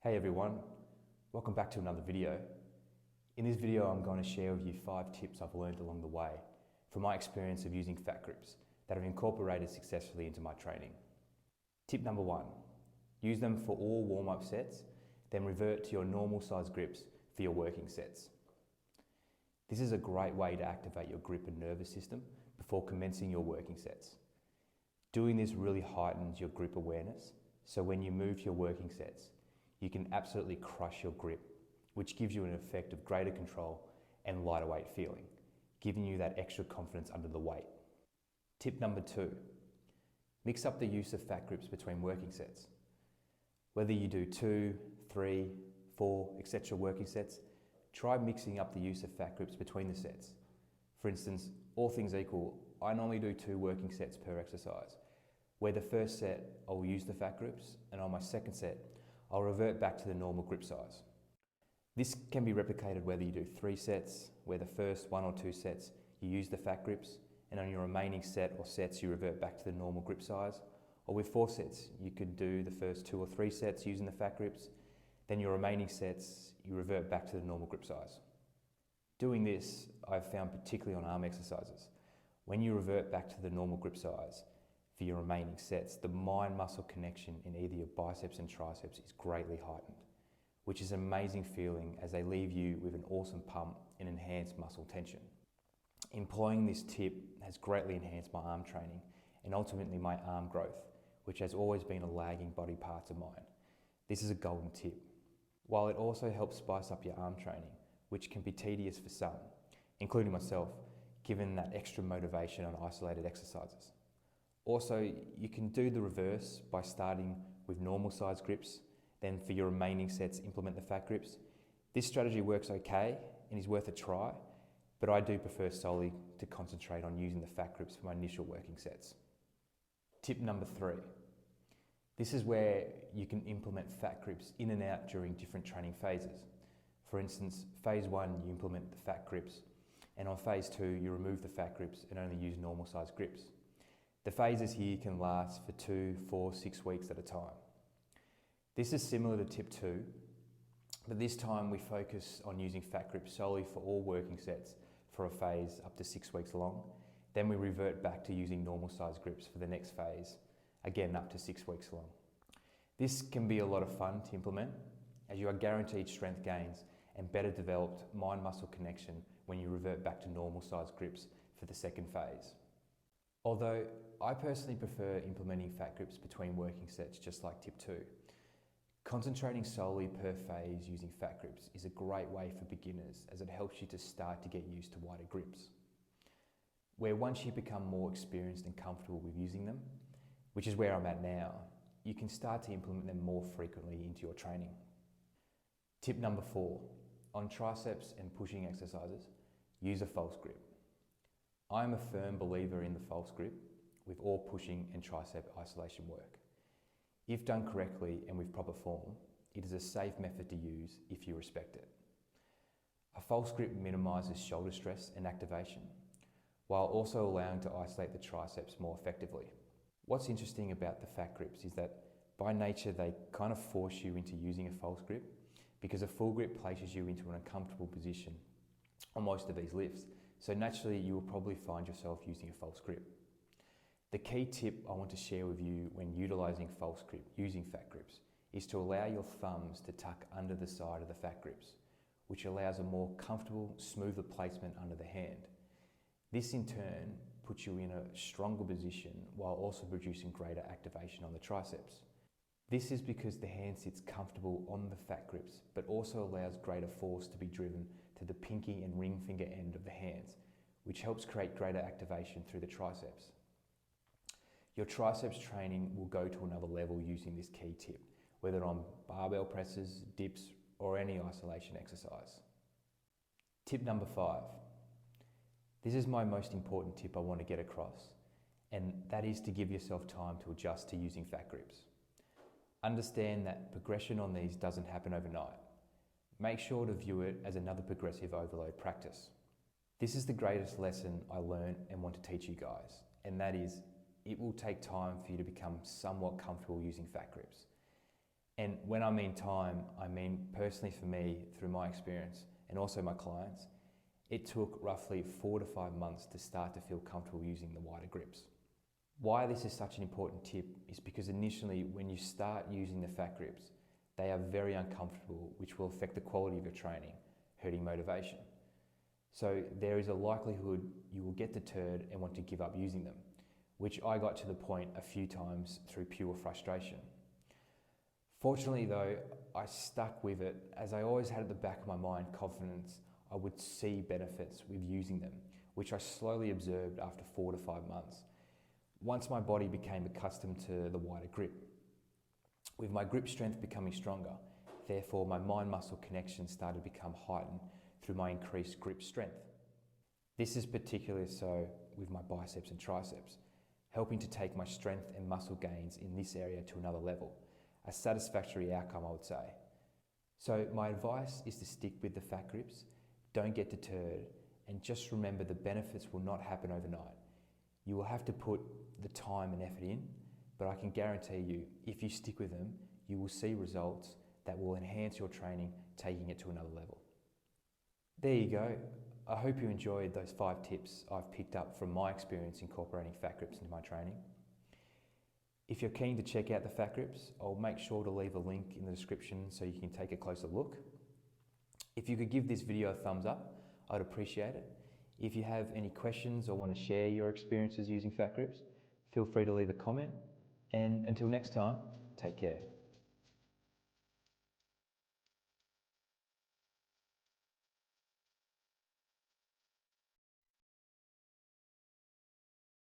Hey everyone, welcome back to another video. In this video I'm going to share with you 5 tips I've learned along the way from my experience of using Fat Gripz that I've incorporated successfully into my training. Tip number 1, use them for all warm-up sets, then revert to your normal size grips for your working sets. This is a great way to activate your grip and nervous system before commencing your working sets. Doing this really heightens your grip awareness, so when you move to your working sets, you can absolutely crush your grip, which gives you an effect of greater control and lighter weight feeling, giving you that extra confidence under the weight. Tip number 2, mix up the use of Fat Gripz between working sets. Whether you do 2, 3, 4, etc. working sets, try mixing up the use of Fat Gripz between the sets. For instance, all things equal, I normally do 2 working sets per exercise, where the first set I'll use the Fat Gripz, and on my second set I'll revert back to the normal grip size. This can be replicated whether you do 3 sets, where the first 1 or 2 sets you use the Fat Gripz, and on your remaining set or sets you revert back to the normal grip size. Or with 4 sets, you could do the first 2 or 3 sets using the Fat Gripz, then your remaining sets you revert back to the normal grip size. Doing this, I've found particularly on arm exercises, when you revert back to the normal grip size for your remaining sets, the mind-muscle connection in either your biceps and triceps is greatly heightened, which is an amazing feeling as they leave you with an awesome pump and enhanced muscle tension. Employing this tip has greatly enhanced my arm training and ultimately my arm growth, which has always been a lagging body part of mine. This is a golden tip. While it also helps spice up your arm training, which can be tedious for some, including myself, given that extra motivation on isolated exercises. Also, you can do the reverse by starting with normal size grips, then for your remaining sets implement the Fat Gripz. This strategy works okay and is worth a try, but I do prefer solely to concentrate on using the Fat Gripz for my initial working sets. Tip number 3. This is where you can implement Fat Gripz in and out during different training phases. For instance, phase 1 you implement the Fat Gripz, and on phase 2 you remove the Fat Gripz and only use normal size grips. The phases here can last for 2, 4, 6 weeks at a time. This is similar to tip 2, but this time we focus on using Fat Gripz solely for all working sets for a phase up to 6 weeks long. Then we revert back to using normal size grips for the next phase, again up to 6 weeks long. This can be a lot of fun to implement, as you are guaranteed strength gains and better developed mind-muscle connection when you revert back to normal size grips for the second phase. Although I personally prefer implementing Fat Gripz between working sets just like tip 2. Concentrating solely per phase using Fat Gripz is a great way for beginners, as it helps you to start to get used to wider grips. Where once you become more experienced and comfortable with using them, which is where I'm at now, you can start to implement them more frequently into your training. Tip number 4, on triceps and pushing exercises, use a false grip. I am a firm believer in the false grip with all pushing and tricep isolation work. If done correctly and with proper form, it is a safe method to use if you respect it. A false grip minimises shoulder stress and activation, while also allowing to isolate the triceps more effectively. What's interesting about the Fat Gripz is that by nature they kind of force you into using a false grip, because a full grip places you into an uncomfortable position on most of these lifts. So naturally you will probably find yourself using a false grip. The key tip I want to share with you when utilising false grip using Fat Gripz is to allow your thumbs to tuck under the side of the Fat Gripz, which allows a more comfortable, smoother placement under the hand. This in turn puts you in a stronger position while also producing greater activation on the triceps. This is because the hand sits comfortable on the Fat Gripz, but also allows greater force to be driven to the pinky and ring finger end of the hands, which helps create greater activation through the triceps. Your triceps training will go to another level using this key tip, whether on barbell presses, dips, or any isolation exercise. Tip number 5. This is my most important tip I want to get across, and that is to give yourself time to adjust to using Fat Gripz. Understand that progression on these doesn't happen overnight. Make sure to view it as another progressive overload practice. This is the greatest lesson I learned and want to teach you guys, and that is, it will take time for you to become somewhat comfortable using Fat Gripz. And when I mean time, I mean personally for me, through my experience and also my clients, it took roughly 4 to 5 months to start to feel comfortable using the wider grips. Why this is such an important tip is because initially when you start using the Fat Gripz, they are very uncomfortable, which will affect the quality of your training, hurting motivation. So there is a likelihood you will get deterred and want to give up using them, which I got to the point a few times through pure frustration. Fortunately though, I stuck with it as I always had at the back of my mind confidence I would see benefits with using them, which I slowly observed after 4 to 5 months. Once my body became accustomed to the wider grip. With my grip strength becoming stronger, therefore my mind-muscle connection started to become heightened through my increased grip strength. This is particularly so with my biceps and triceps, helping to take my strength and muscle gains in this area to another level, a satisfactory outcome I would say. So my advice is to stick with the Fat Gripz, don't get deterred, and just remember the benefits will not happen overnight. You will have to put the time and effort in, but I can guarantee you, if you stick with them, you will see results that will enhance your training, taking it to another level. There you go. I hope you enjoyed those 5 tips I've picked up from my experience incorporating Fat Gripz into my training. If you're keen to check out the Fat Gripz, I'll make sure to leave a link in the description so you can take a closer look. If you could give this video a thumbs up, I'd appreciate it. If you have any questions or want to share your experiences using Fat Gripz, feel free to leave a comment. And until next time, take care.